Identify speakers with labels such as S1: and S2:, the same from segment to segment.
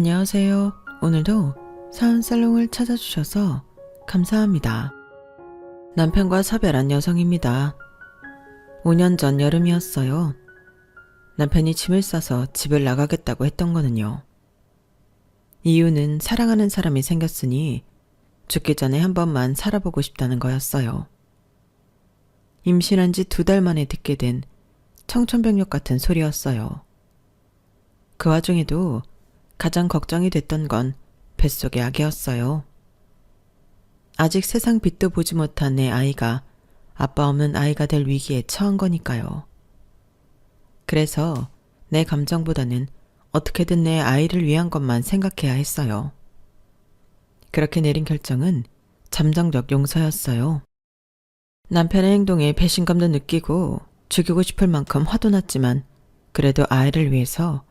S1: 안녕하세요. 오늘도 사운살롱을 찾아주셔서 감사합니다. 남편과 사별한 여성입니다. 5년 전 여름이었어요. 남편이 짐을 싸서 집을 나가겠다고 했던 거는요. 이유는 사랑하는 사람이 생겼으니 죽기 전에 한 번만 살아보고 싶다는 거였어요. 임신한 지 2달 만에 듣게 된 청천벽력 같은 소리였어요. 그 와중에도 가장 걱정이 됐던 건 뱃속의 아기였어요. 아직 세상 빛도 보지 못한 내 아이가 아빠 없는 아이가 될 위기에 처한 거니까요. 그래서 내 감정보다는 어떻게든 내 아이를 위한 것만 생각해야 했어요. 그렇게 내린 결정은 잠정적 용서였어요. 남편의 행동에 배신감도 느끼고 죽이고 싶을 만큼 화도 났지만 그래도 아이를 위해서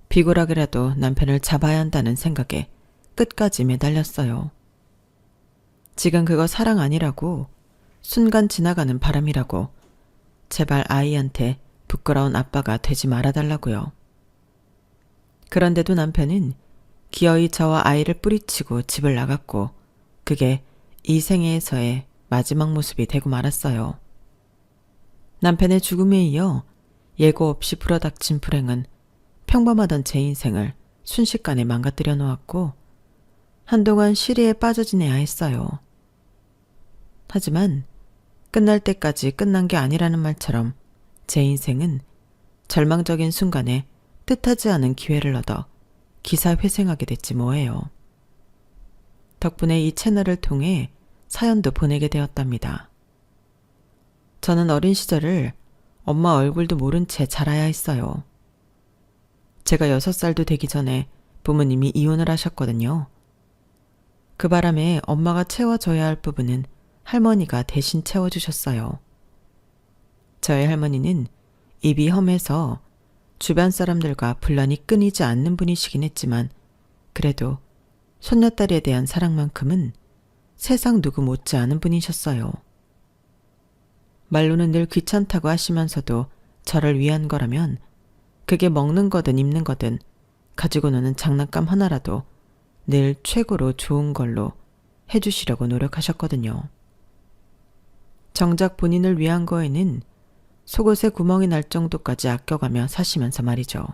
S1: 비굴하게라도 남편을 잡아야 한다는 생각에 끝까지 매달렸어요. 지금 그거 사랑 아니라고, 순간 지나가는 바람이라고, 제발 아이한테 부끄러운 아빠가 되지 말아달라고요. 그런데도 남편은 기어이 저와 아이를 뿌리치고 집을 나갔고 그게 이 생애에서의 마지막 모습이 되고 말았어요. 남편의 죽음에 이어 예고 없이 불어닥친 불행은 평범하던 제 인생을 순식간에 망가뜨려 놓았고 한동안 시리에 빠져 지내야 했어요. 하지만 끝날 때까지 끝난 게 아니라는 말처럼 제 인생은 절망적인 순간에 뜻하지 않은 기회를 얻어 기사회생하게 됐지 뭐예요. 덕분에 이 채널을 통해 사연도 보내게 되었답니다. 저는 어린 시절을 엄마 얼굴도 모른 채 자라야 했어요. 제가 6살도 되기 전에 부모님이 이혼을 하셨거든요. 그 바람에 엄마가 채워줘야 할 부분은 할머니가 대신 채워주셨어요. 저희 할머니는 입이 험해서 주변 사람들과 분란이 끊이지 않는 분이시긴 했지만 그래도 손녀딸에 대한 사랑만큼은 세상 누구 못지않은 분이셨어요. 말로는 늘 귀찮다고 하시면서도 저를 위한 거라면 그게 먹는 거든 입는 거든 가지고 노는 장난감 하나라도 늘 최고로 좋은 걸로 해주시려고 노력하셨거든요. 정작 본인을 위한 거에는 속옷에 구멍이 날 정도까지 아껴가며 사시면서 말이죠.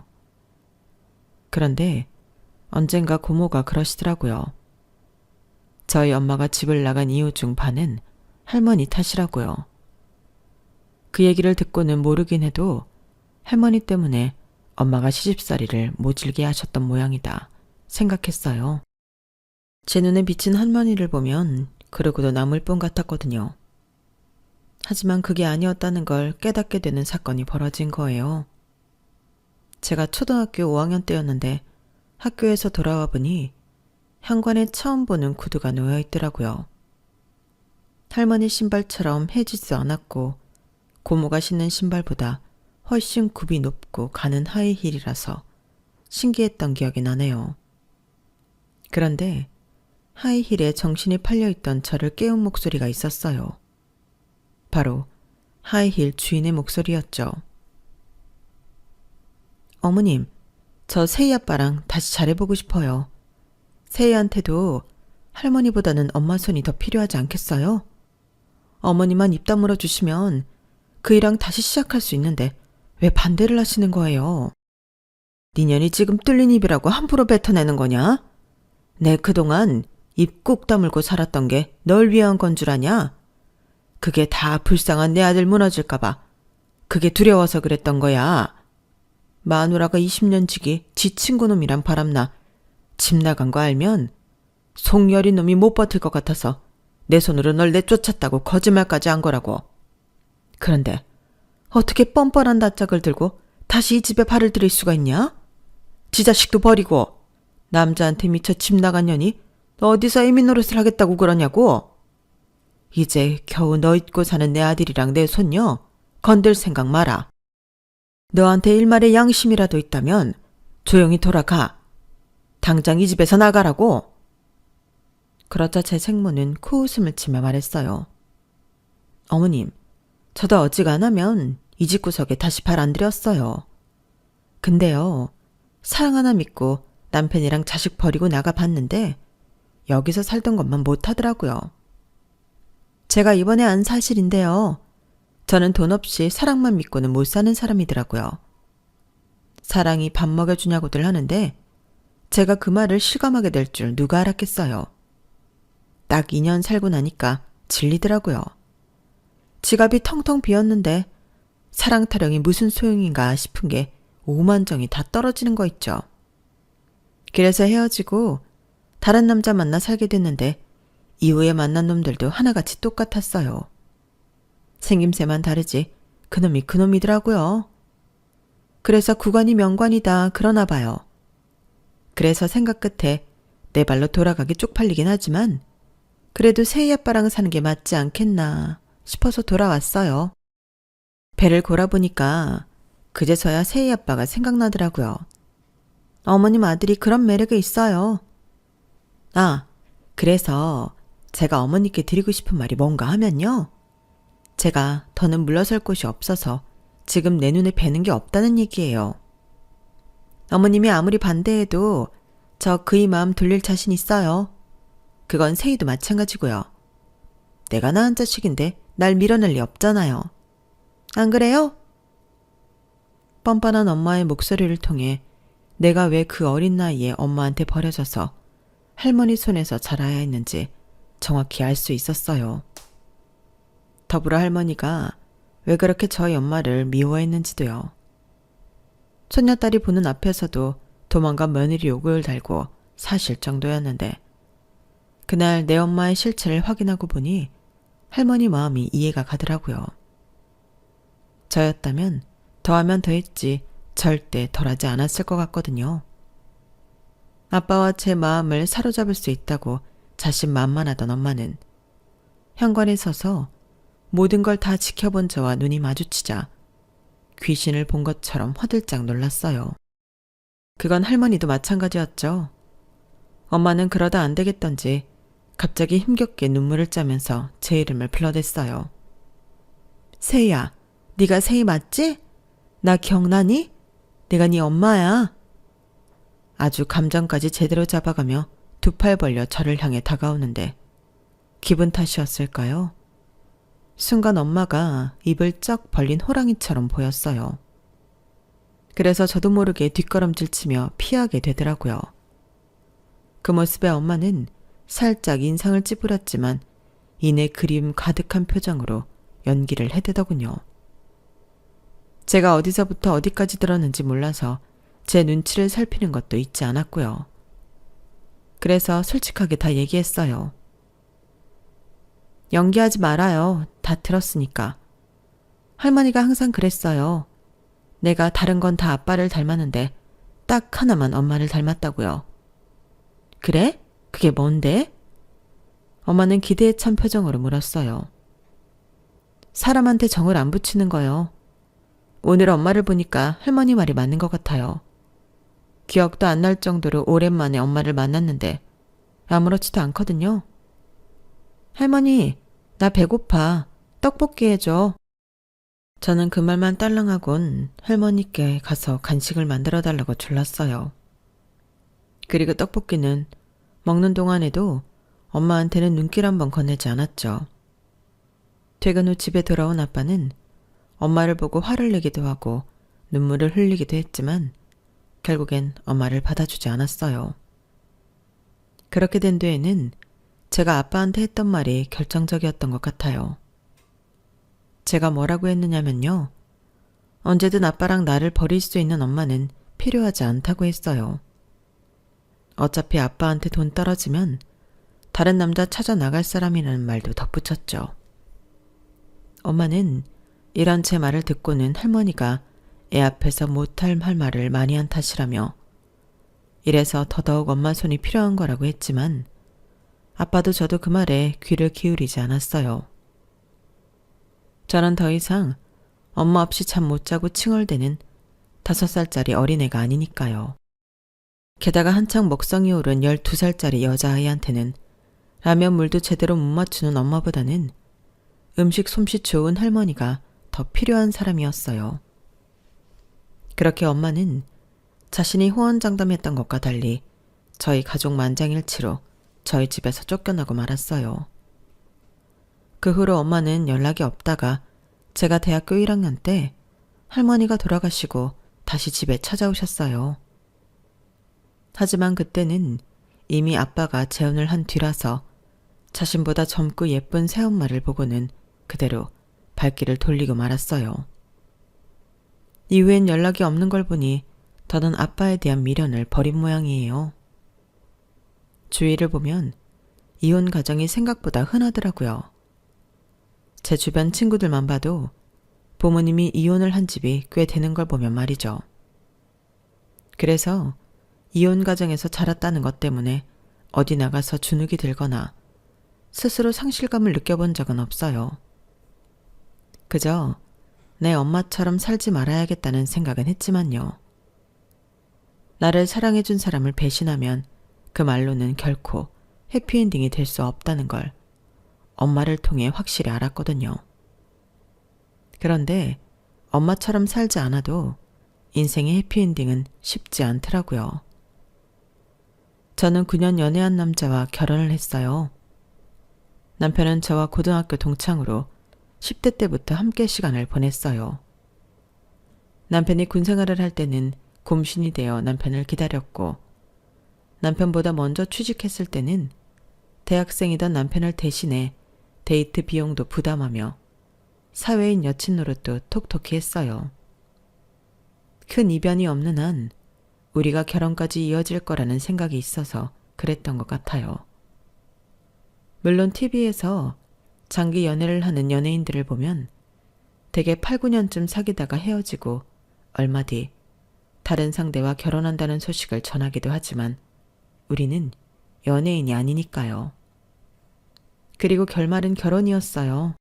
S1: 그런데 언젠가 고모가 그러시더라고요. 저희 엄마가 집을 나간 이유 중 반은 할머니 탓이라고요. 그 얘기를 듣고는 모르긴 해도 할머니 때문에 엄마가 시집살이를 모질게 하셨던 모양이다 생각했어요. 제 눈에 비친 할머니를 보면 그러고도 남을 뿐 같았거든요. 하지만 그게 아니었다는 걸 깨닫게 되는 사건이 벌어진 거예요. 제가 초등학교 5학년 때였는데 학교에서 돌아와 보니 현관에 처음 보는 구두가 놓여 있더라고요. 할머니 신발처럼 해지지 않았고 고모가 신는 신발보다 훨씬 굽이 높고 가는 하이힐이라서 신기했던 기억이 나네요. 그런데 하이힐에 정신이 팔려있던 저를 깨운 목소리가 있었어요. 바로 하이힐 주인의 목소리였죠. 어머님, 저 세희 아빠랑 다시 잘해보고 싶어요. 세희한테도 할머니보다는 엄마 손이 더 필요하지 않겠어요? 어머니만 입 다물어 주시면 그 일랑 다시 시작할 수 있는데 왜 반대를 하시는 거예요? 니년이 지금 뚫린 입이라고 함부로 뱉어내는 거냐? 내 그동안 입 꾹 다물고 살았던 게 널 위한 건 줄 아냐? 그게 다 불쌍한 내 아들 무너질까봐. 그게 두려워서 그랬던 거야. 마누라가 20년 지기 지 친구놈이랑 바람나 집 나간 거 알면 속여린 놈이 못 버틸 것 같아서 내 손으로 널 내쫓았다고 거짓말까지 한 거라고. 그런데 어떻게 뻔뻔한 낯짝을 들고 다시 이 집에 발을 들일 수가 있냐? 지 자식도 버리고 남자한테 미쳐 집 나간 년이 어디서 애미 노릇을 하겠다고 그러냐고. 이제 겨우 너 잊고 사는 내 아들이랑 내 손녀 건들 생각 마라. 너한테 일말의 양심이라도 있다면 조용히 돌아가. 당장 이 집에서 나가라고. 그러자 제 생모는 코웃음을 치며 말했어요. 어머님, 저도 어지간하면 이 집구석에 다시 발 안 들였어요. 근데요, 사랑 하나 믿고 남편이랑 자식 버리고 나가봤는데 여기서 살던 것만 못하더라고요. 제가 이번에 안 사실인데요. 저는 돈 없이 사랑만 믿고는 못 사는 사람이더라고요. 사랑이 밥 먹여주냐고들 하는데 제가 그 말을 실감하게 될 줄 누가 알았겠어요. 딱 2년 살고 나니까 질리더라고요. 지갑이 텅텅 비었는데 사랑 타령이 무슨 소용인가 싶은 게 오만정이 다 떨어지는 거 있죠. 그래서 헤어지고 다른 남자 만나 살게 됐는데 이후에 만난 놈들도 하나같이 똑같았어요. 생김새만 다르지 그놈이 그놈이더라고요. 그래서 구관이 명관이다 그러나 봐요. 그래서 생각 끝에 내 발로 돌아가기 쪽팔리긴 하지만 그래도 세희 아빠랑 사는 게 맞지 않겠나 싶어서 돌아왔어요. 배를 골아보니까 그제서야 세희 아빠가 생각나더라고요. 어머님 아들이 그런 매력이 있어요. 아, 그래서 제가 어머니께 드리고 싶은 말이 뭔가 하면요. 제가 더는 물러설 곳이 없어서 지금 내 눈에 뵈는 게 없다는 얘기예요. 어머님이 아무리 반대해도 저 그이 마음 돌릴 자신 있어요. 그건 세희도 마찬가지고요. 내가 낳은 자식인데 날 밀어낼 리 없잖아요. 안 그래요? 뻔뻔한 엄마의 목소리를 통해 내가 왜 그 어린 나이에 엄마한테 버려져서 할머니 손에서 자라야 했는지 정확히 알 수 있었어요. 더불어 할머니가 왜 그렇게 저희 엄마를 미워했는지도요. 손녀딸이 보는 앞에서도 도망간 며느리 요구를 달고 사실 정도였는데 그날 내 엄마의 실체를 확인하고 보니 할머니 마음이 이해가 가더라고요. 저였다면 더하면 더했지 절대 덜하지 않았을 것 같거든요. 아빠와 제 마음을 사로잡을 수 있다고 자신만만하던 엄마는 현관에 서서 모든 걸 다 지켜본 저와 눈이 마주치자 귀신을 본 것처럼 화들짝 놀랐어요. 그건 할머니도 마찬가지였죠. 엄마는 그러다 안 되겠던지 갑자기 힘겹게 눈물을 짜면서 제 이름을 불러댔어요. 세희야, 네가 세희 맞지? 나 기억나니? 내가 네 엄마야. 아주 감정까지 제대로 잡아가며 두 팔 벌려 저를 향해 다가오는데 기분 탓이었을까요? 순간 엄마가 입을 쩍 벌린 호랑이처럼 보였어요. 그래서 저도 모르게 뒷걸음질 치며 피하게 되더라고요. 그 모습에 엄마는 살짝 인상을 찌푸렸지만 이내 그리움 가득한 표정으로 연기를 해대더군요. 제가 어디서부터 어디까지 들었는지 몰라서 제 눈치를 살피는 것도 잊지 않았고요. 그래서 솔직하게 다 얘기했어요. 연기하지 말아요. 다 들었으니까. 할머니가 항상 그랬어요. 내가 다른 건 다 아빠를 닮았는데 딱 하나만 엄마를 닮았다고요. 그래? 그게 뭔데? 엄마는 기대에 찬 표정으로 물었어요. 사람한테 정을 안 붙이는 거요. 오늘 엄마를 보니까 할머니 말이 맞는 것 같아요. 기억도 안 날 정도로 오랜만에 엄마를 만났는데 아무렇지도 않거든요. 할머니, 나 배고파. 떡볶이 해줘. 저는 그 말만 딸랑하곤 할머니께 가서 간식을 만들어 달라고 졸랐어요. 그리고 떡볶이는 먹는 동안에도 엄마한테는 눈길 한번 건네지 않았죠. 퇴근 후 집에 돌아온 아빠는 엄마를 보고 화를 내기도 하고 눈물을 흘리기도 했지만 결국엔 엄마를 받아주지 않았어요. 그렇게 된 뒤에는 제가 아빠한테 했던 말이 결정적이었던 것 같아요. 제가 뭐라고 했느냐면요. 언제든 아빠랑 나를 버릴 수 있는 엄마는 필요하지 않다고 했어요. 어차피 아빠한테 돈 떨어지면 다른 남자 찾아 나갈 사람이라는 말도 덧붙였죠. 엄마는 이런 제 말을 듣고는 할머니가 애 앞에서 못할 할 말을 많이 한 탓이라며 이래서 더더욱 엄마 손이 필요한 거라고 했지만 아빠도 저도 그 말에 귀를 기울이지 않았어요. 저는 더 이상 엄마 없이 잠 못 자고 칭얼대는 5살짜리 어린애가 아니니까요. 게다가 한창 먹성이 오른 12살짜리 여자아이한테는 라면 물도 제대로 못 맞추는 엄마보다는 음식 솜씨 좋은 할머니가 더 필요한 사람이었어요. 그렇게 엄마는 자신이 호언장담했던 것과 달리 저희 가족 만장일치로 저희 집에서 쫓겨나고 말았어요. 그 후로 엄마는 연락이 없다가 제가 대학교 1학년 때 할머니가 돌아가시고 다시 집에 찾아오셨어요. 하지만 그때는 이미 아빠가 재혼을 한 뒤라서 자신보다 젊고 예쁜 새엄마를 보고는 그대로 발길을 돌리고 말았어요. 이후엔 연락이 없는 걸 보니 더는 아빠에 대한 미련을 버린 모양이에요. 주위를 보면 이혼 가정이 생각보다 흔하더라고요. 제 주변 친구들만 봐도 부모님이 이혼을 한 집이 꽤 되는 걸 보면 말이죠. 그래서 이혼 가정에서 자랐다는 것 때문에 어디 나가서 주눅이 들거나 스스로 상실감을 느껴본 적은 없어요. 그저 내 엄마처럼 살지 말아야겠다는 생각은 했지만요. 나를 사랑해준 사람을 배신하면 그 말로는 결코 해피엔딩이 될 수 없다는 걸 엄마를 통해 확실히 알았거든요. 그런데 엄마처럼 살지 않아도 인생의 해피엔딩은 쉽지 않더라고요. 저는 9년 연애한 남자와 결혼을 했어요. 남편은 저와 고등학교 동창으로 10대 때부터 함께 시간을 보냈어요. 남편이 군생활을 할 때는 곰신이 되어 남편을 기다렸고, 남편보다 먼저 취직했을 때는 대학생이던 남편을 대신해 데이트 비용도 부담하며 사회인 여친 노릇도 톡톡히 했어요. 큰 이변이 없는 한 우리가 결혼까지 이어질 거라는 생각이 있어서 그랬던 것 같아요. 물론 TV에서 장기 연애를 하는 연예인들을 보면 대개 8, 9년쯤 사귀다가 헤어지고 얼마 뒤 다른 상대와 결혼한다는 소식을 전하기도 하지만 우리는 연예인이 아니니까요. 그리고 결말은 결혼이었어요.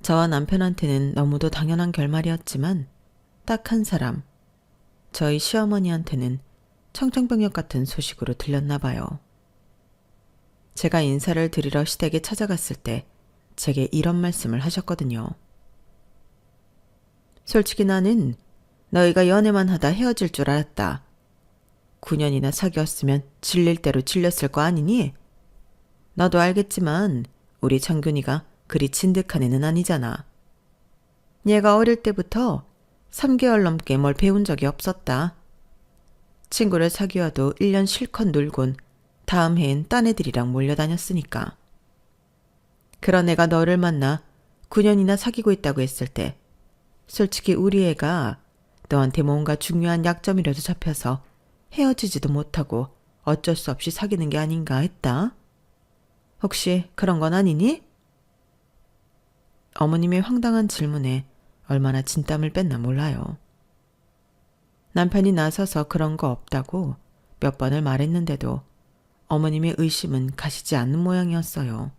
S1: 저와 남편한테는 너무도 당연한 결말이었지만 딱 한 사람, 저희 시어머니한테는 청천벽력 같은 소식으로 들렸나 봐요. 제가 인사를 드리러 시댁에 찾아갔을 때 제게 이런 말씀을 하셨거든요. 솔직히 나는 너희가 연애만 하다 헤어질 줄 알았다. 9년이나 사귀었으면 질릴 대로 질렸을 거 아니니? 너도 알겠지만 우리 창균이가 그리 진득한 애는 아니잖아. 얘가 어릴 때부터 3개월 넘게 뭘 배운 적이 없었다. 친구를 사귀어도 1년 실컷 놀곤 다음 해엔 딴 애들이랑 몰려다녔으니까. 그런 애가 너를 만나 9년이나 사귀고 있다고 했을 때 솔직히 우리 애가 너한테 뭔가 중요한 약점이라도 잡혀서 헤어지지도 못하고 어쩔 수 없이 사귀는 게 아닌가 했다. 혹시 그런 건 아니니? 어머님의 황당한 질문에 얼마나 진땀을 뺐나 몰라요. 남편이 나서서 그런 거 없다고 몇 번을 말했는데도 어머님의 의심은 가시지 않는 모양이었어요.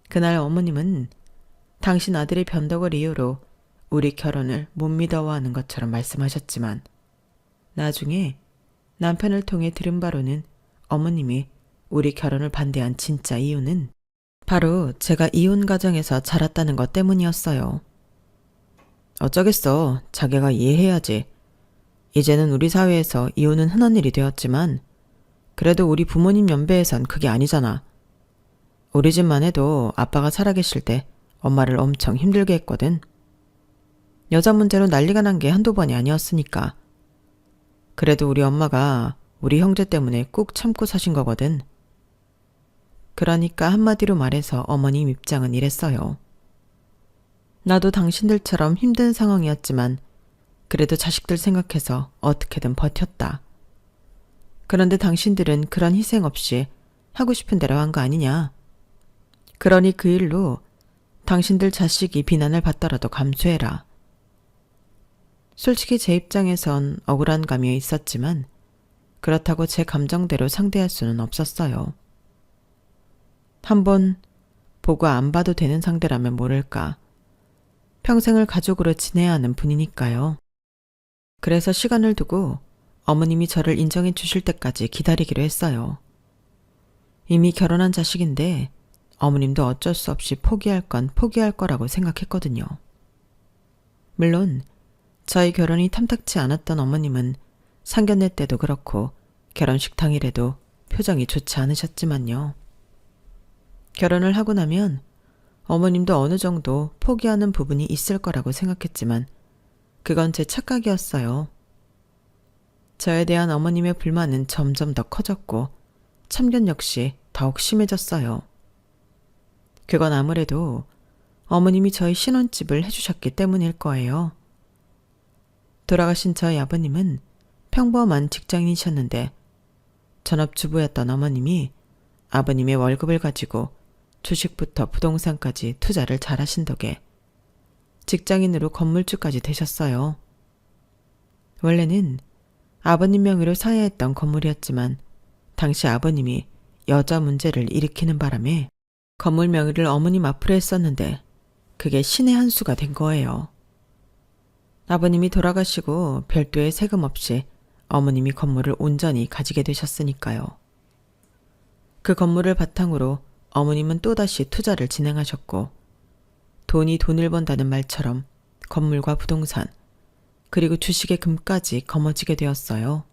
S1: 그날 어머님은 당신 아들의 변덕을 이유로 우리 결혼을 못 믿어하는 것처럼 말씀하셨지만 나중에 남편을 통해 들은 바로는 어머님이 우리 결혼을 반대한 진짜 이유는 바로 제가 이혼 가정에서 자랐다는 것 때문이었어요. 어쩌겠어. 자기가 이해해야지. 이제는 우리 사회에서 이혼은 흔한 일이 되었지만 그래도 우리 부모님 연배에선 그게 아니잖아. 우리 집만 해도 아빠가 살아계실 때 엄마를 엄청 힘들게 했거든. 여자 문제로 난리가 난 게 한두 번이 아니었으니까. 그래도 우리 엄마가 우리 형제 때문에 꾹 참고 사신 거거든. 그러니까 한마디로 말해서 어머님 입장은 이랬어요. 나도 당신들처럼 힘든 상황이었지만 그래도 자식들 생각해서 어떻게든 버텼다. 그런데 당신들은 그런 희생 없이 하고 싶은 대로 한 거 아니냐. 그러니 그 일로 당신들 자식이 비난을 받더라도 감수해라. 솔직히 제 입장에선 억울한 감이 있었지만 그렇다고 제 감정대로 상대할 수는 없었어요. 한번 보고 안 봐도 되는 상대라면 모를까. 평생을 가족으로 지내야 하는 분이니까요. 그래서 시간을 두고 어머님이 저를 인정해 주실 때까지 기다리기로 했어요. 이미 결혼한 자식인데 어머님도 어쩔 수 없이 포기할 건 포기할 거라고 생각했거든요. 물론 저희 결혼이 탐탁치 않았던 어머님은 상견례 때도 그렇고 결혼식 당일에도 표정이 좋지 않으셨지만요. 결혼을 하고 나면 어머님도 어느 정도 포기하는 부분이 있을 거라고 생각했지만 그건 제 착각이었어요. 저에 대한 어머님의 불만은 점점 더 커졌고 참견 역시 더욱 심해졌어요. 그건 아무래도 어머님이 저희 신혼집을 해주셨기 때문일 거예요. 돌아가신 저희 아버님은 평범한 직장인이셨는데 전업주부였던 어머님이 아버님의 월급을 가지고 주식부터 부동산까지 투자를 잘하신 덕에 직장인으로 건물주까지 되셨어요. 원래는 아버님 명의로 사야했던 건물이었지만 당시 아버님이 여자 문제를 일으키는 바람에 건물 명의를 어머님 앞으로 했었는데 그게 신의 한 수가 된 거예요. 아버님이 돌아가시고 별도의 세금 없이 어머님이 건물을 온전히 가지게 되셨으니까요. 그 건물을 바탕으로 어머님은 또다시 투자를 진행하셨고 돈이 돈을 번다는 말처럼 건물과 부동산 그리고 주식의 금까지 거머쥐게 되었어요.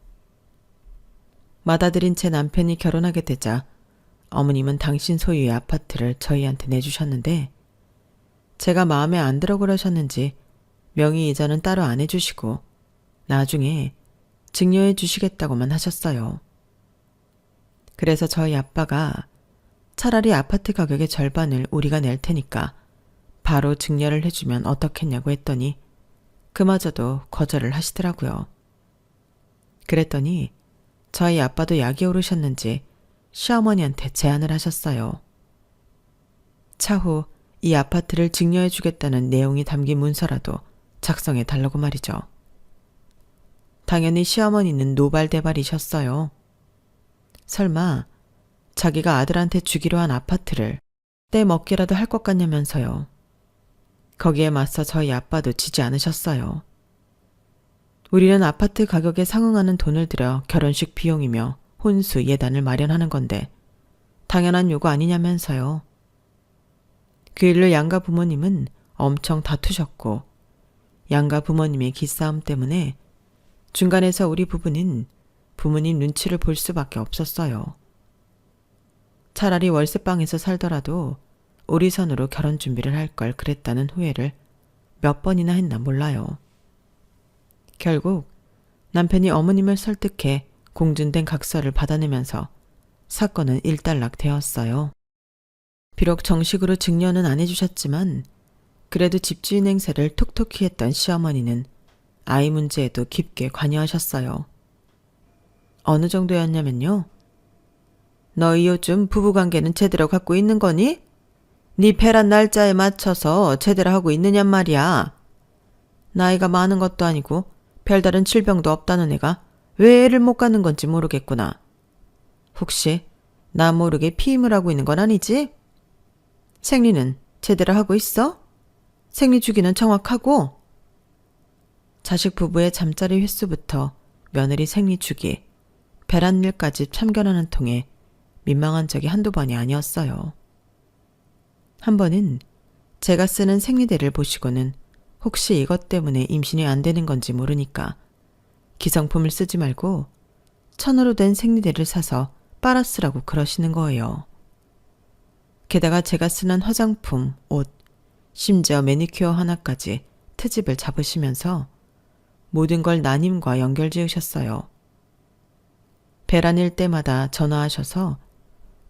S1: 맏아들인 제 남편이 결혼하게 되자 어머님은 당신 소유의 아파트를 저희한테 내주셨는데 제가 마음에 안 들어 그러셨는지 명의 이자는 따로 안 해주시고 나중에 증여해 주시겠다고만 하셨어요. 그래서 저희 아빠가 차라리 아파트 가격의 절반을 우리가 낼 테니까 바로 증여를 해주면 어떻겠냐고 했더니 그마저도 거절을 하시더라고요. 그랬더니 저희 아빠도 약이 오르셨는지 시어머니한테 제안을 하셨어요. 차후 이 아파트를 증여해 주겠다는 내용이 담긴 문서라도 작성해 달라고 말이죠. 당연히 시어머니는 노발대발이셨어요. 설마 자기가 아들한테 주기로 한 아파트를 떼먹기라도 할 것 같냐면서요. 거기에 맞서 저희 아빠도 지지 않으셨어요. 우리는 아파트 가격에 상응하는 돈을 들여 결혼식 비용이며 혼수 예단을 마련하는 건데 당연한 요구 아니냐면서요. 그 일로 양가 부모님은 엄청 다투셨고 양가 부모님의 기싸움 때문에 중간에서 우리 부부는 부모님 눈치를 볼 수밖에 없었어요. 차라리 월세방에서 살더라도 우리 선으로 결혼 준비를 할 걸 그랬다는 후회를 몇 번이나 했나 몰라요. 결국 남편이 어머님을 설득해 공준된 각서를 받아내면서 사건은 일단락되었어요. 비록 정식으로 증여는 안 해주셨지만 그래도 집주인 행세를 톡톡히 했던 시어머니는 아이 문제에도 깊게 관여하셨어요. 어느 정도였냐면요. 너희 요즘 부부관계는 제대로 갖고 있는 거니? 네 배란 날짜에 맞춰서 제대로 하고 있느냔 말이야. 나이가 많은 것도 아니고 별다른 질병도 없다는 애가 왜 애를 못 갖는 건지 모르겠구나. 혹시 나 모르게 피임을 하고 있는 건 아니지? 생리는 제대로 하고 있어? 생리 주기는 정확하고? 자식 부부의 잠자리 횟수부터 며느리 생리 주기, 배란일까지 참견하는 통에 민망한 적이 한두 번이 아니었어요. 한 번은 제가 쓰는 생리대를 보시고는 혹시 이것 때문에 임신이 안 되는 건지 모르니까 기성품을 쓰지 말고 천으로 된 생리대를 사서 빨아 쓰라고 그러시는 거예요. 게다가 제가 쓰는 화장품, 옷, 심지어 매니큐어 하나까지 트집을 잡으시면서 모든 걸 나님과 연결 지으셨어요. 배란일 때마다 전화하셔서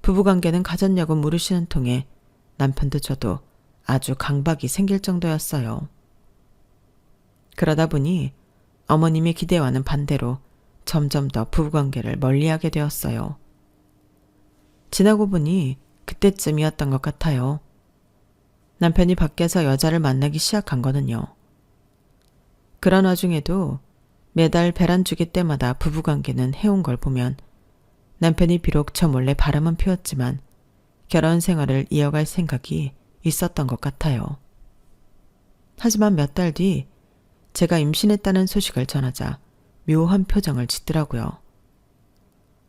S1: 부부관계는 가졌냐고 물으시는 통에 남편도 저도 아주 강박이 생길 정도였어요. 그러다 보니 어머님의 기대와는 반대로 점점 더 부부관계를 멀리하게 되었어요. 지나고 보니 그때쯤이었던 것 같아요. 남편이 밖에서 여자를 만나기 시작한 거는요. 그런 와중에도 매달 배란 주기 때마다 부부관계는 해온 걸 보면 남편이 비록 저 몰래 바람은 피웠지만 결혼 생활을 이어갈 생각이 있었던 것 같아요. 하지만 몇 달 뒤 제가 임신했다는 소식을 전하자 묘한 표정을 짓더라고요.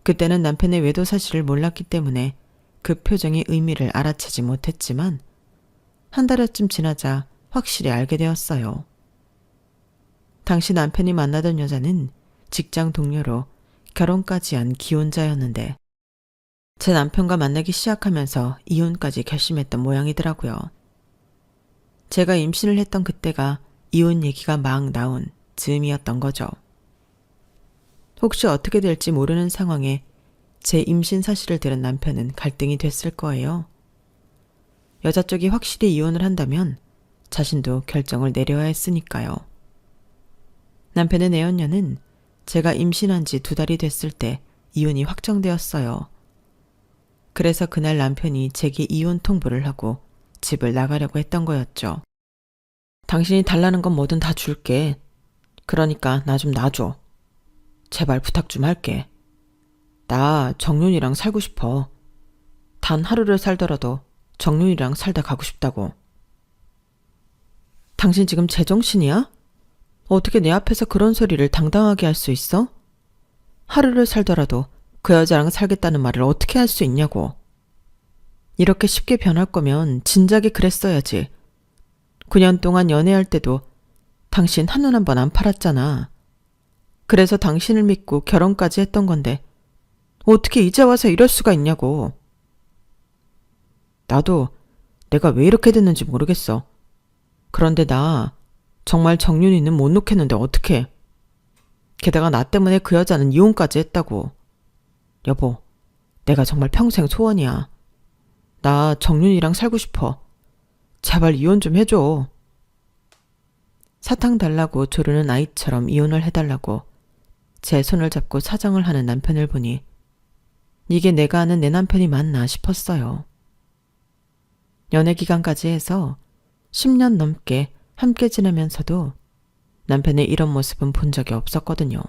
S1: 그때는 남편의 외도 사실을 몰랐기 때문에 그 표정의 의미를 알아채지 못했지만 한 달여쯤 지나자 확실히 알게 되었어요. 당시 남편이 만나던 여자는 직장 동료로 결혼까지 한 기혼자였는데 제 남편과 만나기 시작하면서 이혼까지 결심했던 모양이더라고요. 제가 임신을 했던 그때가 이혼 얘기가 막 나온 즈음이었던 거죠. 혹시 어떻게 될지 모르는 상황에 제 임신 사실을 들은 남편은 갈등이 됐을 거예요. 여자 쪽이 확실히 이혼을 한다면 자신도 결정을 내려야 했으니까요. 남편의 내연녀는 제가 임신한 지 2달이 됐을 때 이혼이 확정되었어요. 그래서 그날 남편이 제게 이혼 통보를 하고 집을 나가려고 했던 거였죠. 당신이 달라는 건 뭐든 다 줄게. 그러니까 나 좀 놔줘. 제발 부탁 좀 할게. 나 정윤이랑 살고 싶어. 단 하루를 살더라도 정윤이랑 살다 가고 싶다고. 당신 지금 제정신이야? 어떻게 내 앞에서 그런 소리를 당당하게 할 수 있어? 하루를 살더라도 그 여자랑 살겠다는 말을 어떻게 할 수 있냐고. 이렇게 쉽게 변할 거면 진작에 그랬어야지. 9년 동안 연애할 때도 당신 한눈 한 번 안 팔았잖아. 그래서 당신을 믿고 결혼까지 했던 건데 어떻게 이제 와서 이럴 수가 있냐고. 나도 내가 왜 이렇게 됐는지 모르겠어. 그런데 나 정말 정윤이는 못 놓겠는데 어떡해. 게다가 나 때문에 그 여자는 이혼까지 했다고. 여보, 내가 정말 평생 소원이야. 나 정윤이랑 살고 싶어. 제발 이혼 좀 해줘. 사탕 달라고 조르는 아이처럼 이혼을 해달라고 제 손을 잡고 사정을 하는 남편을 보니 이게 내가 아는 내 남편이 맞나 싶었어요. 연애 기간까지 해서 10년 넘게 함께 지내면서도 남편의 이런 모습은 본 적이 없었거든요.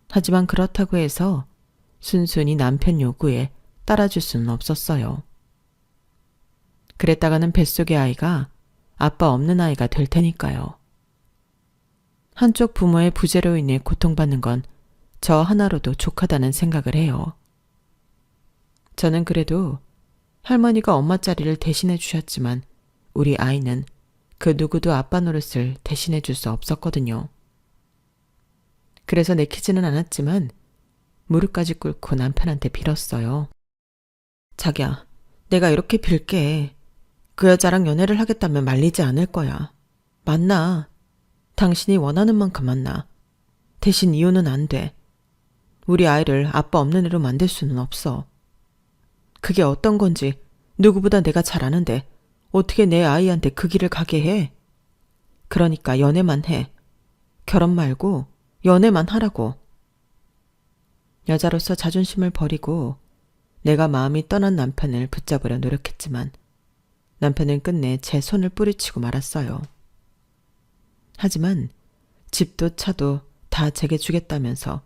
S1: 하지만 그렇다고 해서 순순히 남편 요구에 따라줄 수는 없었어요. 그랬다가는 뱃속의 아이가 아빠 없는 아이가 될 테니까요. 한쪽 부모의 부재로 인해 고통받는 건 저 하나로도 족하다는 생각을 해요. 저는 그래도 할머니가 엄마 자리를 대신해 주셨지만 우리 아이는 그 누구도 아빠 노릇을 대신해 줄 수 없었거든요. 그래서 내키지는 않았지만 무릎까지 꿇고 남편한테 빌었어요. 자기야, 내가 이렇게 빌게. 그 여자랑 연애를 하겠다면 말리지 않을 거야. 만나. 당신이 원하는 만큼 만나. 대신 이혼은 안 돼. 우리 아이를 아빠 없는 애로 만들 수는 없어. 그게 어떤 건지 누구보다 내가 잘 아는데 어떻게 내 아이한테 그 길을 가게 해? 그러니까 연애만 해. 결혼 말고 연애만 하라고. 여자로서 자존심을 버리고 내가 마음이 떠난 남편을 붙잡으려 노력했지만 남편은 끝내 제 손을 뿌리치고 말았어요. 하지만 집도 차도 다 제게 주겠다면서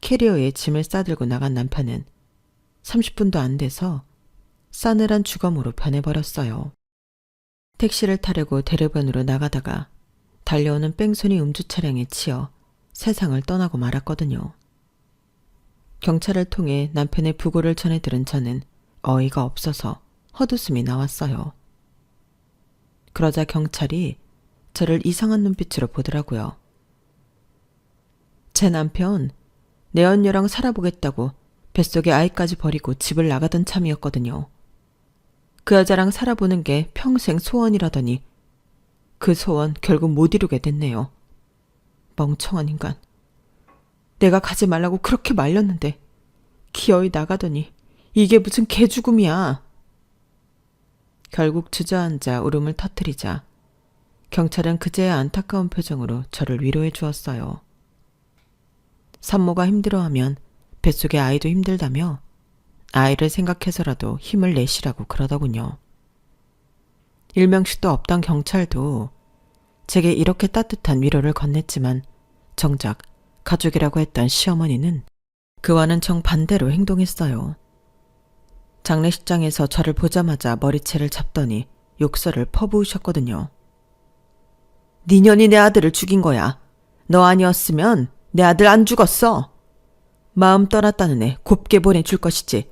S1: 캐리어에 짐을 싸들고 나간 남편은 30분도 안 돼서 싸늘한 주검으로 변해버렸어요. 택시를 타려고 대로변으로 나가다가 달려오는 뺑소니 음주 차량에 치여 세상을 떠나고 말았거든요. 경찰을 통해 남편의 부고를 전해 들은 저는 어이가 없어서 헛웃음이 나왔어요. 그러자 경찰이 저를 이상한 눈빛으로 보더라고요. 제 남편 내연녀랑 살아보겠다고 뱃속에 아이까지 버리고 집을 나가던 참이었거든요. 그 여자랑 살아보는 게 평생 소원이라더니 그 소원 결국 못 이루게 됐네요. 멍청한 인간. 내가 가지 말라고 그렇게 말렸는데 기어이 나가더니 이게 무슨 개죽음이야. 결국 주저앉아 울음을 터뜨리자 경찰은 그제야 안타까운 표정으로 저를 위로해 주었어요. 산모가 힘들어하면 뱃속의 아이도 힘들다며 아이를 생각해서라도 힘을 내시라고 그러더군요. 일명씩도 없던 경찰도 제게 이렇게 따뜻한 위로를 건넸지만 정작 가족이라고 했던 시어머니는 그와는 정반대로 행동했어요. 장례식장에서 저를 보자마자 머리채를 잡더니 욕설을 퍼부으셨거든요. 네 년이 내 아들을 죽인 거야. 너 아니었으면 내 아들 안 죽었어. 마음 떠났다는 애 곱게 보내줄 것이지.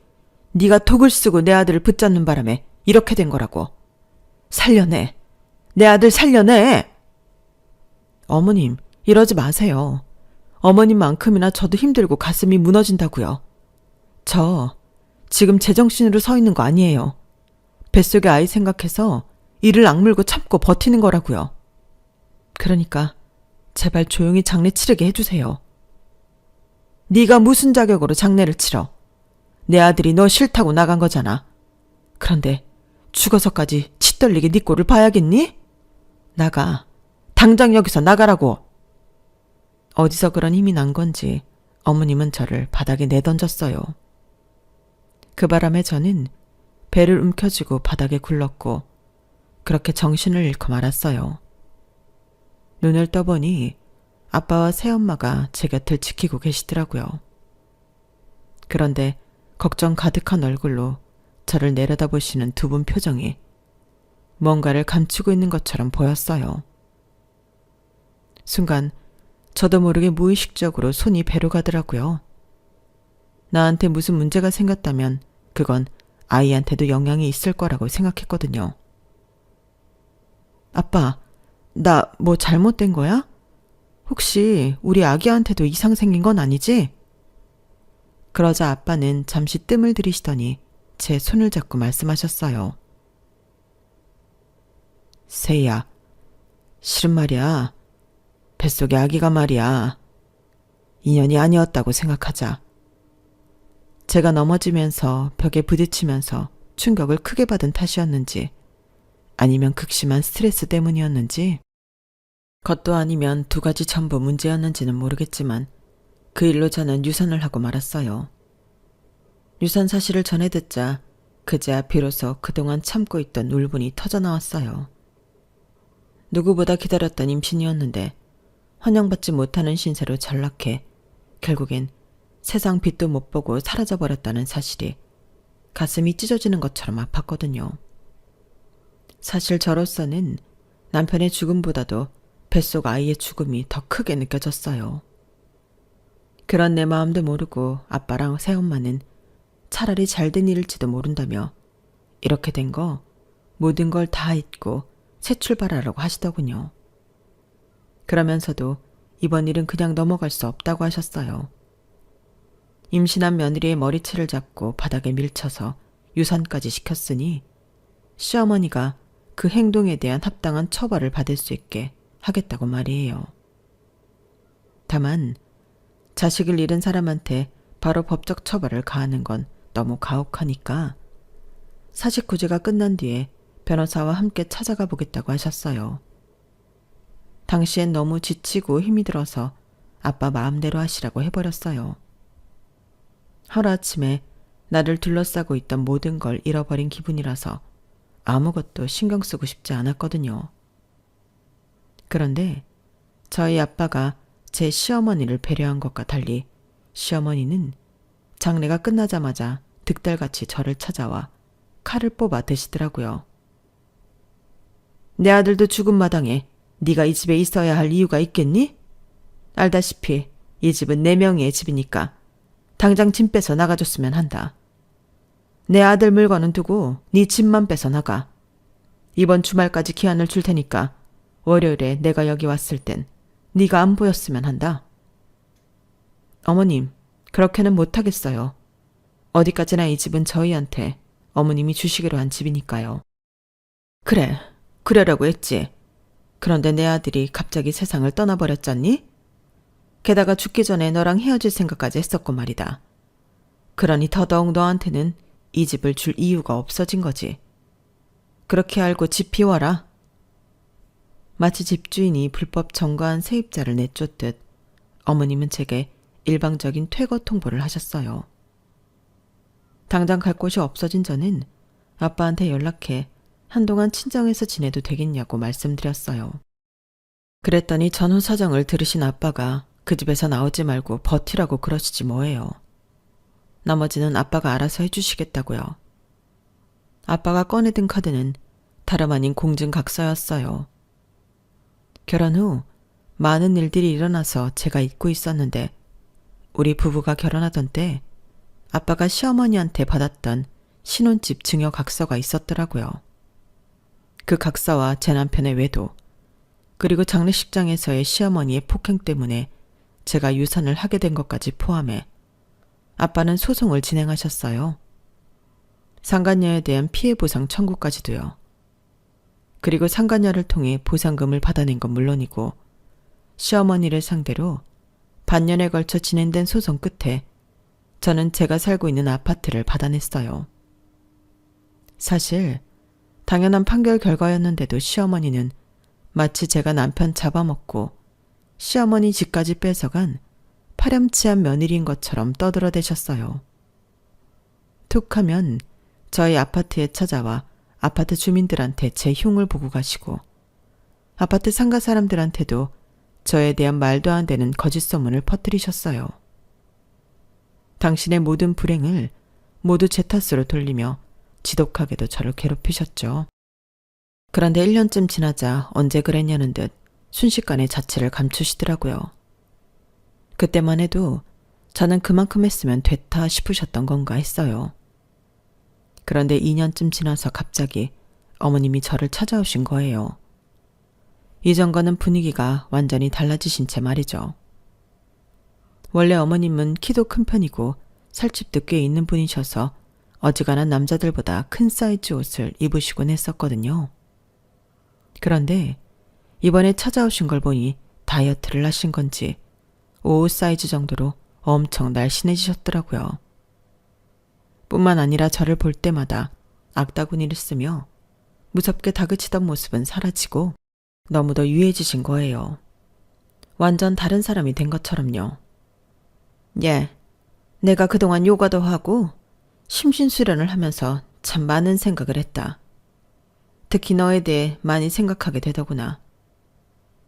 S1: 네가 톡을 쓰고 내 아들을 붙잡는 바람에 이렇게 된 거라고. 살려내. 내 아들 살려내. 어머님, 이러지 마세요. 어머님만큼이나 저도 힘들고 가슴이 무너진다고요. 저 지금 제정신으로 서 있는 거 아니에요. 뱃속의 아이 생각해서 이를 악물고 참고 버티는 거라고요. 그러니까 제발 조용히 장례 치르게 해주세요. 네가 무슨 자격으로 장례를 치러? 내 아들이 너 싫다고 나간 거잖아. 그런데 죽어서까지 치 떨리게 네 꼴을 봐야겠니? 나가. 당장 여기서 나가라고. 어디서 그런 힘이 난 건지 어머님은 저를 바닥에 내던졌어요. 그 바람에 저는 배를 움켜쥐고 바닥에 굴렀고 그렇게 정신을 잃고 말았어요. 눈을 떠보니 아빠와 새엄마가 제 곁을 지키고 계시더라고요. 그런데 걱정 가득한 얼굴로 저를 내려다보시는 두 분 표정이 뭔가를 감추고 있는 것처럼 보였어요. 순간 저도 모르게 무의식적으로 손이 배로 가더라고요. 나한테 무슨 문제가 생겼다면 그건 아이한테도 영향이 있을 거라고 생각했거든요. 아빠, 나 뭐 잘못된 거야? 혹시 우리 아기한테도 이상 생긴 건 아니지? 그러자 아빠는 잠시 뜸을 들이시더니 제 손을 잡고 말씀하셨어요. 세희야, 실은 말이야. 뱃속의 아기가 말이야. 인연이 아니었다고 생각하자. 제가 넘어지면서 벽에 부딪히면서 충격을 크게 받은 탓이었는지 아니면 극심한 스트레스 때문이었는지 그것도 아니면 두 가지 전부 문제였는지는 모르겠지만 그 일로 저는 유산을 하고 말았어요. 유산 사실을 전해 듣자 그제야 비로소 그동안 참고 있던 울분이 터져나왔어요. 누구보다 기다렸던 임신이었는데 환영받지 못하는 신세로 전락해 결국엔 세상 빛도 못 보고 사라져버렸다는 사실이 가슴이 찢어지는 것처럼 아팠거든요. 사실 저로서는 남편의 죽음보다도 뱃속 아이의 죽음이 더 크게 느껴졌어요. 그런 내 마음도 모르고 아빠랑 새엄마는 차라리 잘된 일일지도 모른다며 이렇게 된 거 모든 걸 다 잊고 새 출발하라고 하시더군요. 그러면서도 이번 일은 그냥 넘어갈 수 없다고 하셨어요. 임신한 며느리의 머리채를 잡고 바닥에 밀쳐서 유산까지 시켰으니 시어머니가 그 행동에 대한 합당한 처벌을 받을 수 있게 하겠다고 말이에요. 다만 자식을 잃은 사람한테 바로 법적 처벌을 가하는 건 너무 가혹하니까 사식구제가 끝난 뒤에 변호사와 함께 찾아가 보겠다고 하셨어요. 당시엔 너무 지치고 힘이 들어서 아빠 마음대로 하시라고 해버렸어요. 하루아침에 나를 둘러싸고 있던 모든 걸 잃어버린 기분이라서 아무것도 신경 쓰고 싶지 않았거든요. 그런데 저희 아빠가 제 시어머니를 배려한 것과 달리 시어머니는 장례가 끝나자마자 득달같이 저를 찾아와 칼을 뽑아 드시더라고요. 내 아들도 죽은 마당에 네가 이 집에 있어야 할 이유가 있겠니? 알다시피 이 집은 내 명의의 집이니까 당장 짐 빼서 나가줬으면 한다. 내 아들 물건은 두고 네 집만 빼서 나가. 이번 주말까지 기한을 줄 테니까 월요일에 내가 여기 왔을 땐 네가 안 보였으면 한다. 어머님, 그렇게는 못하겠어요. 어디까지나 이 집은 저희한테 어머님이 주시기로 한 집이니까요. 그래, 그러려고 했지. 그런데 내 아들이 갑자기 세상을 떠나버렸잖니? 게다가 죽기 전에 너랑 헤어질 생각까지 했었고 말이다. 그러니 더더욱 너한테는 이 집을 줄 이유가 없어진 거지. 그렇게 알고 집 비워라. 마치 집주인이 불법 점거한 세입자를 내쫓듯 어머님은 제게 일방적인 퇴거 통보를 하셨어요. 당장 갈 곳이 없어진 저는 아빠한테 연락해 한동안 친정에서 지내도 되겠냐고 말씀드렸어요. 그랬더니 전후 사정을 들으신 아빠가 그 집에서 나오지 말고 버티라고 그러시지 뭐예요. 나머지는 아빠가 알아서 해주시겠다고요. 아빠가 꺼내든 카드는 다름 아닌 공증각서였어요. 결혼 후 많은 일들이 일어나서 제가 잊고 있었는데 우리 부부가 결혼하던 때 아빠가 시어머니한테 받았던 신혼집 증여각서가 있었더라고요. 그 각서와 제 남편의 외도, 그리고 장례식장에서의 시어머니의 폭행 때문에 제가 유산을 하게 된 것까지 포함해 아빠는 소송을 진행하셨어요. 상간녀에 대한 피해 보상 청구까지도요. 그리고 상간녀를 통해 보상금을 받아낸 건 물론이고 시어머니를 상대로 반년에 걸쳐 진행된 소송 끝에 저는 제가 살고 있는 아파트를 받아냈어요. 사실 당연한 판결 결과였는데도 시어머니는 마치 제가 남편 잡아먹고 시어머니 집까지 뺏어간 파렴치한 며느리인 것처럼 떠들어대셨어요. 툭 하면 저희 아파트에 찾아와 아파트 주민들한테 제 흉을 보고 가시고 아파트 상가 사람들한테도 저에 대한 말도 안 되는 거짓 소문을 퍼뜨리셨어요. 당신의 모든 불행을 모두 제 탓으로 돌리며 지독하게도 저를 괴롭히셨죠. 그런데 1년쯤 지나자 언제 그랬냐는 듯 순식간에 자취를 감추시더라고요. 그때만 해도 저는 그만큼 했으면 됐다 싶으셨던 건가 했어요. 그런데 2년쯤 지나서 갑자기 어머님이 저를 찾아오신 거예요. 이전과는 분위기가 완전히 달라지신 채 말이죠. 원래 어머님은 키도 큰 편이고 살집도 꽤 있는 분이셔서 어지간한 남자들보다 큰 사이즈 옷을 입으시곤 했었거든요. 그런데 이번에 찾아오신 걸 보니 다이어트를 하신 건지 5 사이즈 정도로 엄청 날씬해지셨더라고요. 뿐만 아니라 저를 볼 때마다 악다구니를 쓰며 무섭게 다그치던 모습은 사라지고 너무도 유해지신 거예요. 완전 다른 사람이 된 것처럼요. 예, 내가 그동안 요가도 하고 심신수련을 하면서 참 많은 생각을 했다. 특히 너에 대해 많이 생각하게 되더구나.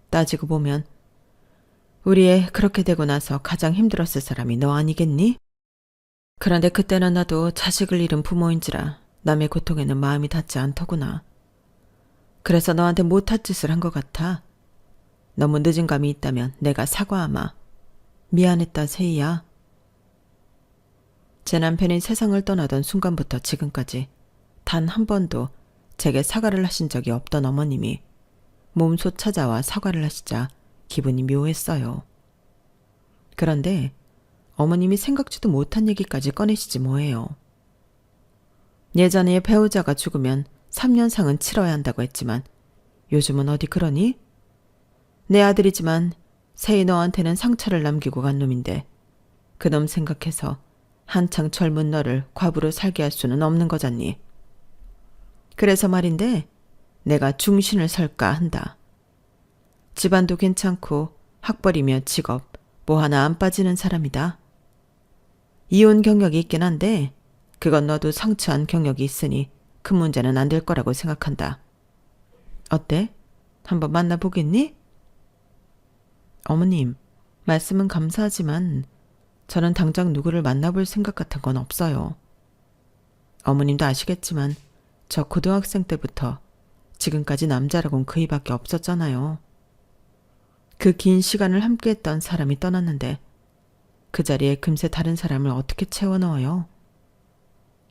S1: 따지고 보면 우리 애 그렇게 되고 나서 가장 힘들었을 사람이 너 아니겠니? 그런데 그때는 나도 자식을 잃은 부모인지라 남의 고통에는 마음이 닿지 않더구나. 그래서 너한테 못할 짓을 한 것 같아. 너무 늦은 감이 있다면 내가 사과하마. 미안했다, 세희야. 제 남편이 세상을 떠나던 순간부터 지금까지 단 한 번도 제게 사과를 하신 적이 없던 어머님이 몸소 찾아와 사과를 하시자 기분이 묘했어요. 그런데 어머님이 생각지도 못한 얘기까지 꺼내시지 뭐예요. 예전에 배우자가 죽으면 3년상은 치러야 한다고 했지만 요즘은 어디 그러니? 내 아들이지만 세희 너한테는 상처를 남기고 간 놈인데 그놈 생각해서 한창 젊은 너를 과부로 살게 할 수는 없는 거잖니. 그래서 말인데 내가 중신을 설까 한다. 집안도 괜찮고 학벌이며 직업 뭐 하나 안 빠지는 사람이다. 이혼 경력이 있긴 한데 그건 너도 상처한 경력이 있으니 큰 문제는 안 될 거라고 생각한다. 어때? 한번 만나보겠니? 어머님, 말씀은 감사하지만 저는 당장 누구를 만나볼 생각 같은 건 없어요. 어머님도 아시겠지만 저 고등학생 때부터 지금까지 남자라곤 그이밖에 없었잖아요. 그 긴 시간을 함께했던 사람이 떠났는데 그 자리에 금세 다른 사람을 어떻게 채워넣어요?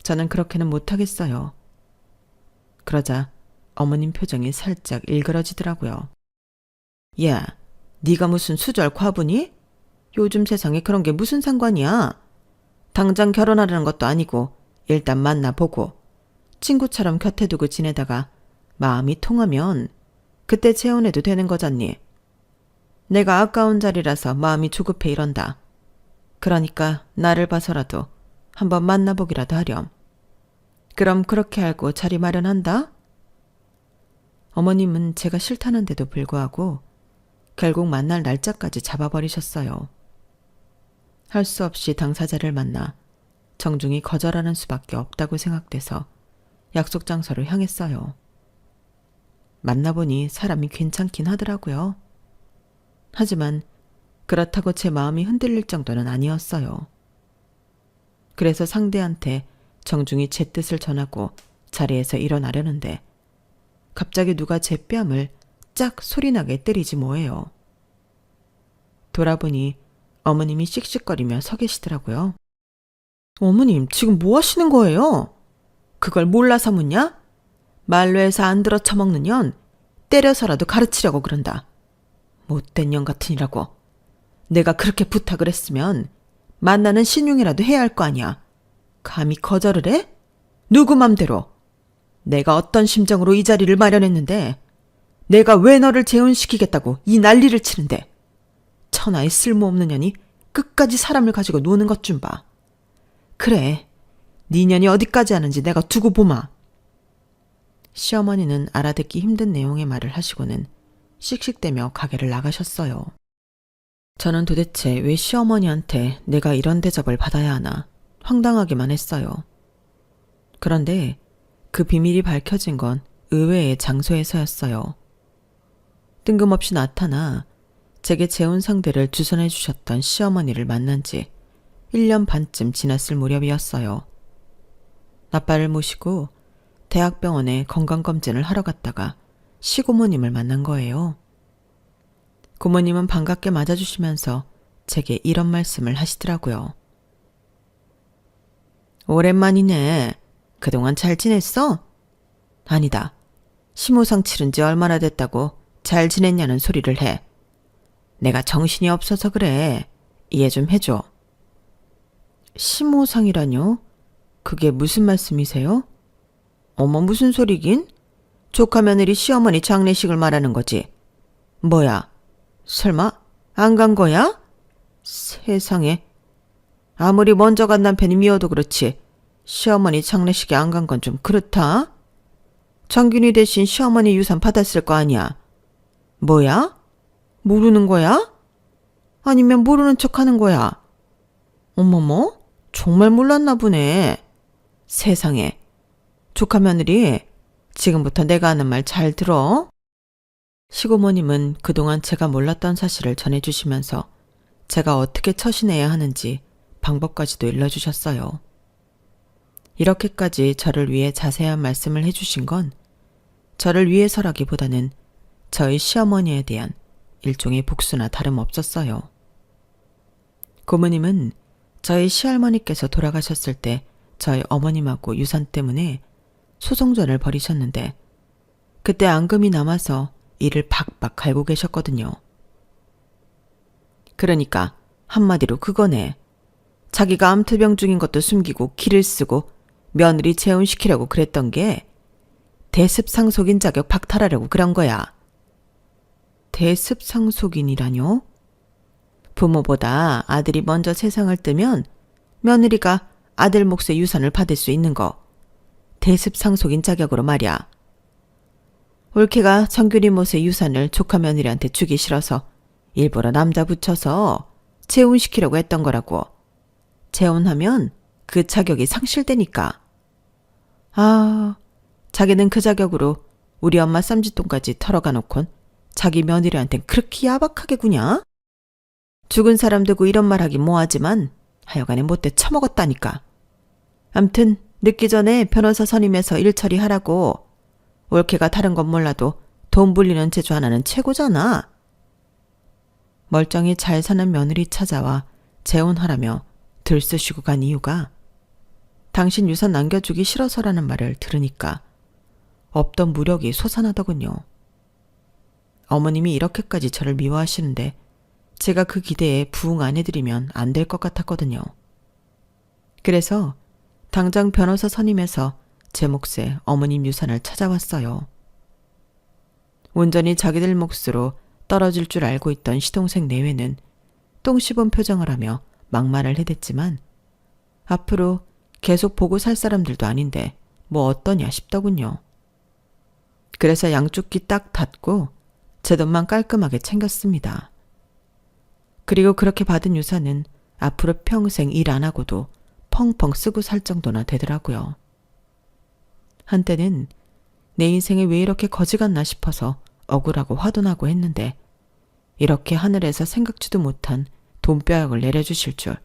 S1: 저는 그렇게는 못하겠어요. 그러자 어머님 표정이 살짝 일그러지더라고요. 야, 네가 무슨 수절 과부니? 요즘 세상에 그런 게 무슨 상관이야? 당장 결혼하려는 것도 아니고 일단 만나보고 친구처럼 곁에 두고 지내다가 마음이 통하면 그때 재혼해도 되는 거잖니. 내가 아까운 자리라서 마음이 조급해 이런다. 그러니까 나를 봐서라도 한번 만나보기라도 하렴. 그럼 그렇게 알고 자리 마련한다? 어머님은 제가 싫다는데도 불구하고 결국 만날 날짜까지 잡아버리셨어요. 할 수 없이 당사자를 만나 정중히 거절하는 수밖에 없다고 생각돼서 약속 장소로 향했어요. 만나보니 사람이 괜찮긴 하더라고요. 하지만 그렇다고 제 마음이 흔들릴 정도는 아니었어요. 그래서 상대한테 정중히 제 뜻을 전하고 자리에서 일어나려는데 갑자기 누가 제 뺨을 짝 소리나게 때리지 뭐예요. 돌아보니 어머님이 씩씩거리며 서 계시더라고요. 어머님, 지금 뭐 하시는 거예요? 그걸 몰라서 묻냐? 말로 해서 안 들어 처먹는 년 때려서라도 가르치려고 그런다. 못된 년 같으니라고. 내가 그렇게 부탁을 했으면 만나는 신용이라도 해야 할 거 아니야. 감히 거절을 해? 누구 맘대로. 내가 어떤 심정으로 이 자리를 마련했는데 내가 왜 너를 재혼시키겠다고 이 난리를 치는데. 천하의 쓸모없는 년이 끝까지 사람을 가지고 노는 것 좀 봐. 그래, 네 년이 어디까지 하는지 내가 두고 보마. 시어머니는 알아듣기 힘든 내용의 말을 하시고는 씩씩대며 가게를 나가셨어요. 저는 도대체 왜 시어머니한테 내가 이런 대접을 받아야 하나 황당하기만 했어요. 그런데 그 비밀이 밝혀진 건 의외의 장소에서였어요. 뜬금없이 나타나 제게 재혼 상대를 주선해 주셨던 시어머니를 만난 지 1년 반쯤 지났을 무렵이었어요. 아빠를 모시고 대학병원에 건강검진을 하러 갔다가 시고모님을 만난 거예요. 고모님은 반갑게 맞아주시면서 제게 이런 말씀을 하시더라고요. 오랜만이네. 그동안 잘 지냈어? 아니다. 심호상 치른 지 얼마나 됐다고 잘 지냈냐는 소리를 해. 내가 정신이 없어서 그래. 이해 좀 해줘. 심호상이라뇨? 그게 무슨 말씀이세요? 어머, 무슨 소리긴? 조카 며느리 시어머니 장례식을 말하는 거지. 뭐야? 설마 안 간 거야? 세상에. 아무리 먼저 간 남편이 미워도 그렇지 시어머니 장례식에 안 간 건 좀 그렇다. 정균이 대신 시어머니 유산 받았을 거 아니야. 뭐야? 모르는 거야? 아니면 모르는 척 하는 거야? 어머머, 정말 몰랐나 보네. 세상에. 조카 며느리, 지금부터 내가 하는 말 잘 들어. 시고모님은 그동안 제가 몰랐던 사실을 전해주시면서 제가 어떻게 처신해야 하는지 방법까지도 일러주셨어요. 이렇게까지 저를 위해 자세한 말씀을 해주신 건 저를 위해서라기보다는 저희 시어머니에 대한 일종의 복수나 다름없었어요. 고모님은 저희 시할머니께서 돌아가셨을 때 저희 어머님하고 유산 때문에 소송전을 벌이셨는데 그때 앙금이 남아서 이를 박박 갈고 계셨거든요. 그러니까 한마디로 그거네. 자기가 암투병 중인 것도 숨기고 기를 쓰고 며느리 재혼시키려고 그랬던 게 대습상속인 자격 박탈하려고 그런 거야. 대습상속인이라뇨? 부모보다 아들이 먼저 세상을 뜨면 며느리가 아들 몫의 유산을 받을 수 있는 거. 대습상속인 자격으로 말이야. 올케가 정균이 몫의 유산을 조카 며느리한테 주기 싫어서 일부러 남자 붙여서 재혼시키려고 했던 거라고. 재혼하면 그 자격이 상실되니까. 아, 자기는 그 자격으로 우리 엄마 쌈짓돈까지 털어가 놓곤 자기 며느리한텐 그렇게 야박하게 구냐? 죽은 사람 두고 이런 말 하긴 뭐하지만 하여간에 못돼 처먹었다니까. 암튼 늦기 전에 변호사 선임해서 일 처리하라고. 올케가 다른 건 몰라도 돈 불리는 재주 하나는 최고잖아. 멀쩡히 잘 사는 며느리 찾아와 재혼하라며 들쑤시고 간 이유가 당신 유산 남겨주기 싫어서라는 말을 들으니까 없던 무력이 솟아나더군요. 어머님이 이렇게까지 저를 미워하시는데 제가 그 기대에 부응 안 해드리면 안 될 것 같았거든요. 그래서 당장 변호사 선임해서 제 몫에 어머님 유산을 찾아왔어요. 온전히 자기들 몫으로 떨어질 줄 알고 있던 시동생 내외는 똥 씹은 표정을 하며 막말을 해댔지만 앞으로 계속 보고 살 사람들도 아닌데 뭐 어떠냐 싶더군요. 그래서 양쪽 귀 딱 닫고 제 돈만 깔끔하게 챙겼습니다. 그리고 그렇게 받은 유산은 앞으로 평생 일 안 하고도 펑펑 쓰고 살 정도나 되더라고요. 한때는 내 인생에 왜 이렇게 거지 같나 싶어서 억울하고 화도 나고 했는데 이렇게 하늘에서 생각지도 못한 돈벼락을 내려주실 줄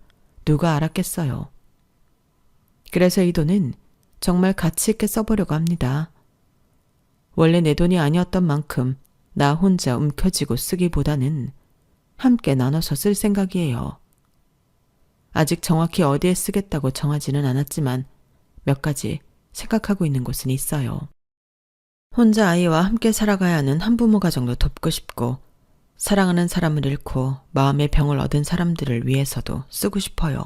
S1: 누가 알았겠어요. 그래서 이 돈은 정말 가치 있게 써보려고 합니다. 원래 내 돈이 아니었던 만큼 나 혼자 움켜쥐고 쓰기보다는 함께 나눠서 쓸 생각이에요. 아직 정확히 어디에 쓰겠다고 정하지는 않았지만 몇 가지 생각하고 있는 곳은 있어요. 혼자 아이와 함께 살아가야 하는 한부모 가정도 돕고 싶고 사랑하는 사람을 잃고 마음의 병을 얻은 사람들을 위해서도 쓰고 싶어요.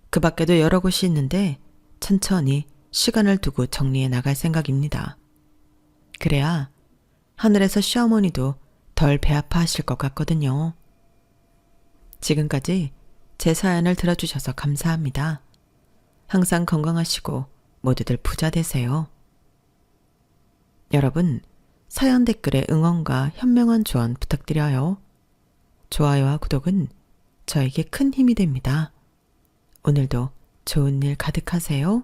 S1: 그 밖에도 여러 곳이 있는데 천천히 시간을 두고 정리해 나갈 생각입니다. 그래야 하늘에서 시어머니도 덜 배 아파하실 것 같거든요. 지금까지 제 사연을 들어주셔서 감사합니다. 항상 건강하시고 모두들 부자 되세요. 여러분, 사연 댓글에 응원과 현명한 조언 부탁드려요. 좋아요와 구독은 저에게 큰 힘이 됩니다. 오늘도 좋은 일 가득하세요.